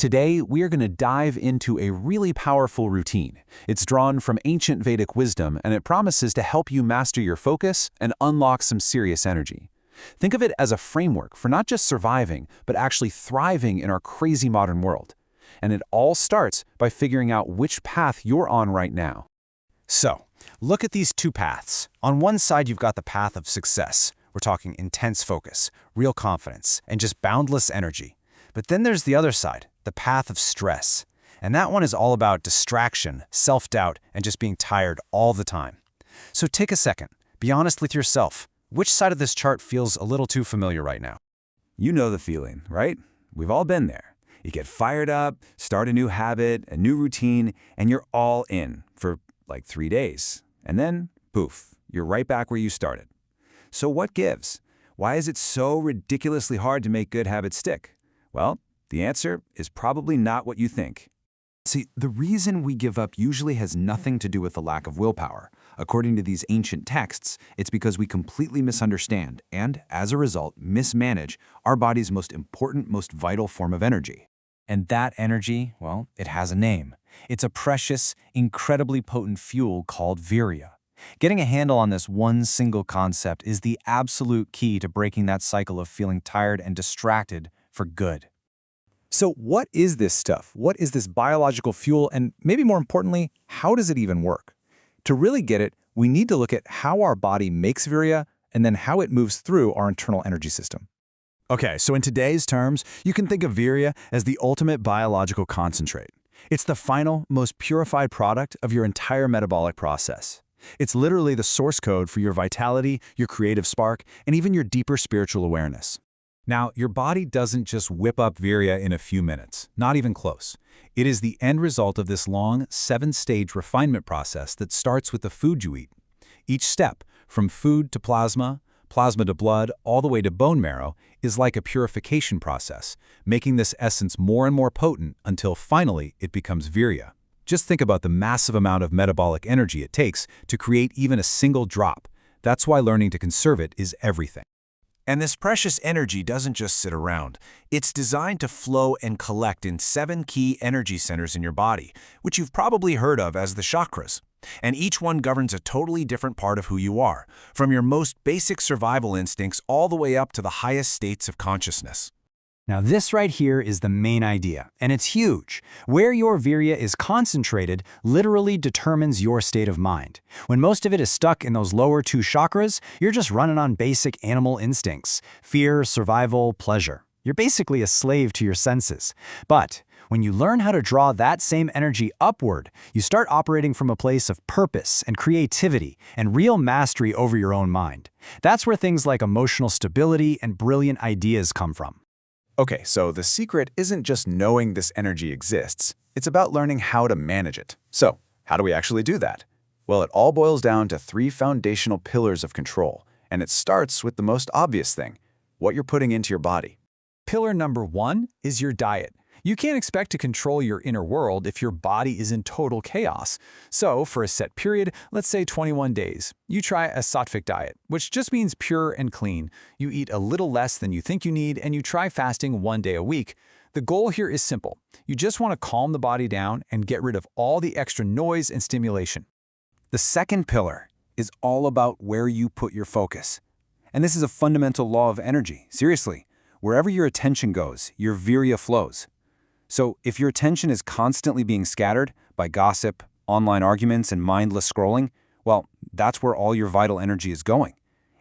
Today, we are going to dive into a really powerful routine. It's drawn from ancient Vedic wisdom, and it promises to help you master your focus and unlock some serious energy. Think of it as a framework for not just surviving, but actually thriving in our crazy modern world. And it all starts by figuring out which path you're on right now. So, look at these two paths. On one side, you've got the path of success. We're talking intense focus, real confidence, and just boundless energy. But then there's the other side, the path of stress. And that one is all about distraction, self-doubt, and just being tired all the time. So take a second. Be honest with yourself. Which side of this chart feels a little too familiar right now? You know the feeling, right? We've all been there. You get fired up, start a new habit, a new routine, and you're all in for like 3 days. And then, poof, you're right back where you started. So what gives? Why is it so ridiculously hard to make good habits stick? Well, the answer is probably not what you think. See, the reason we give up usually has nothing to do with the lack of willpower. According to these ancient texts, it's because we completely misunderstand and, as a result, mismanage our body's most important, most vital form of energy. And that energy, well, it has a name. It's a precious, incredibly potent fuel called virya. Getting a handle on this one single concept is the absolute key to breaking that cycle of feeling tired and distracted for good. So what is this stuff? What is this biological fuel? And maybe more importantly, how does it even work? To really get it, we need to look at how our body makes virya and then how it moves through our internal energy system. Okay, so in today's terms, you can think of virya as the ultimate biological concentrate. It's the final, most purified product of your entire metabolic process. It's literally the source code for your vitality, your creative spark, and even your deeper spiritual awareness. Now, your body doesn't just whip up virya in a few minutes, not even close. It is the end result of this long, 7-stage refinement process that starts with the food you eat. Each step, from food to plasma, plasma to blood, all the way to bone marrow, is like a purification process, making this essence more and more potent until finally it becomes virya. Just think about the massive amount of metabolic energy it takes to create even a single drop. That's why learning to conserve it is everything. And this precious energy doesn't just sit around. It's designed to flow and collect in 7 key energy centers in your body, which you've probably heard of as the chakras. And each one governs a totally different part of who you are, from your most basic survival instincts all the way up to the highest states of consciousness. Now this right here is the main idea, and it's huge. Where your virya is concentrated literally determines your state of mind. When most of it is stuck in those lower 2 chakras, you're just running on basic animal instincts: fear, survival, pleasure. You're basically a slave to your senses. But when you learn how to draw that same energy upward, you start operating from a place of purpose and creativity and real mastery over your own mind. That's where things like emotional stability and brilliant ideas come from. Okay, so the secret isn't just knowing this energy exists. It's about learning how to manage it. So, how do we actually do that? Well, it all boils down to 3 foundational pillars of control, and it starts with the most obvious thing: what you're putting into your body. Pillar number 1 is your diet. You can't expect to control your inner world if your body is in total chaos. So, for a set period, let's say 21 days, you try a sattvic diet, which just means pure and clean. You eat a little less than you think you need, and you try fasting 1 day a week. The goal here is simple. You just want to calm the body down and get rid of all the extra noise and stimulation. The second pillar is all about where you put your focus. And this is a fundamental law of energy. Seriously, wherever your attention goes, your virya flows. So if your attention is constantly being scattered by gossip, online arguments, and mindless scrolling, well, that's where all your vital energy is going.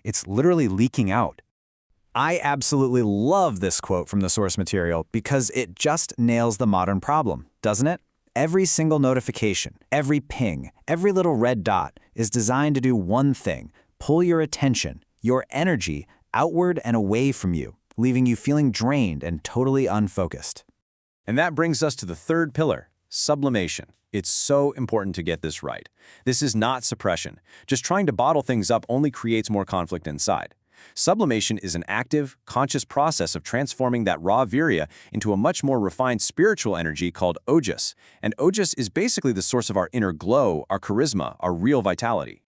It's literally leaking out. I absolutely love this quote from the source material because it just nails the modern problem, doesn't it? Every single notification, every ping, every little red dot is designed to do one thing: pull your attention, your energy, outward and away from you, leaving you feeling drained and totally unfocused. And that brings us to the third pillar, sublimation. It's so important to get this right. This is not suppression. Just trying to bottle things up only creates more conflict inside. Sublimation is an active, conscious process of transforming that raw virya into a much more refined spiritual energy called ojas. And ojas is basically the source of our inner glow, our charisma, our real vitality.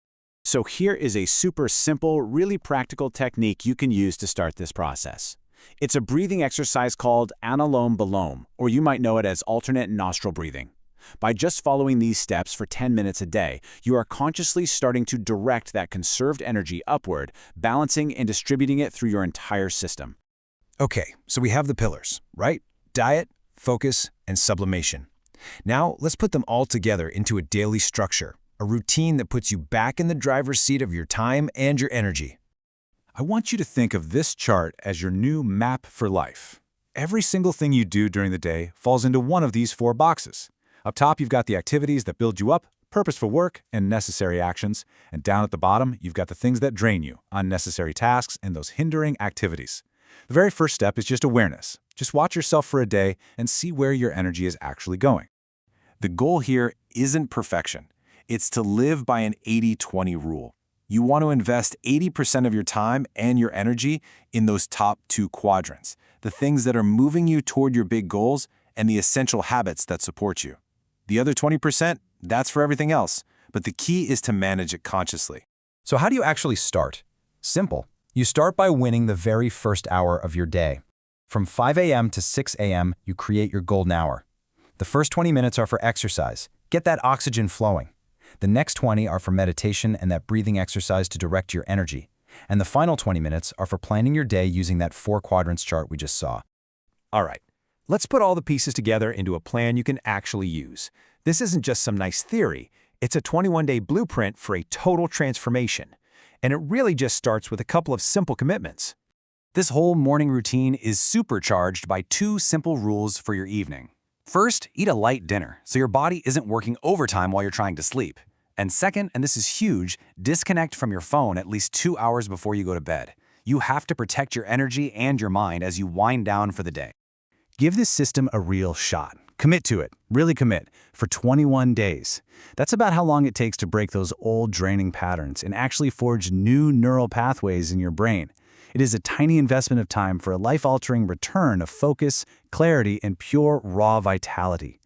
So here is a super simple, really practical technique you can use to start this process. It's a breathing exercise called analome-belome, or you might know it as alternate nostril breathing. By just following these steps for 10 minutes a day, you are consciously starting to direct that conserved energy upward, balancing and distributing it through your entire system. Okay, so we have the pillars, right? Diet, focus, and sublimation. Now, let's put them all together into a daily structure, a routine that puts you back in the driver's seat of your time and your energy. I want you to think of this chart as your new map for life. Every single thing you do during the day falls into one of these 4 boxes. Up top, you've got the activities that build you up, purposeful work, and necessary actions. And down at the bottom, you've got the things that drain you, unnecessary tasks, and those hindering activities. The very first step is just awareness. Just watch yourself for a day and see where your energy is actually going. The goal here isn't perfection. It's to live by an 80-20 rule. You want to invest 80% of your time and your energy in those top 2 quadrants, the things that are moving you toward your big goals and the essential habits that support you. The other 20%, that's for everything else, but the key is to manage it consciously. So how do you actually start? Simple. You start by winning the very first hour of your day. From 5 a.m. to 6 a.m., you create your golden hour. The first 20 minutes are for exercise. Get that oxygen flowing. The next 20 are for meditation and that breathing exercise to direct your energy. And the final 20 minutes are for planning your day using that 4 quadrants chart we just saw. All right, let's put all the pieces together into a plan you can actually use. This isn't just some nice theory. It's a 21-day blueprint for a total transformation. And it really just starts with a couple of simple commitments. This whole morning routine is supercharged by 2 simple rules for your evening. First, eat a light dinner so your body isn't working overtime while you're trying to sleep. And second, and this is huge, disconnect from your phone at least 2 hours before you go to bed. You have to protect your energy and your mind as you wind down for the day. Give this system a real shot. Commit to it, really commit, for 21 days. That's about how long it takes to break those old draining patterns and actually forge new neural pathways in your brain. It is a tiny investment of time for a life-altering return of focus, clarity, and pure, raw vitality.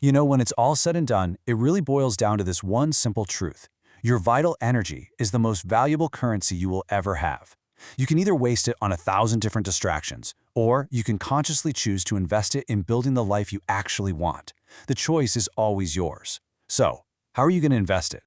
You know, when it's all said and done, it really boils down to this one simple truth. Your vital energy is the most valuable currency you will ever have. You can either waste it on 1,000 different distractions, or you can consciously choose to invest it in building the life you actually want. The choice is always yours. So, how are you going to invest it?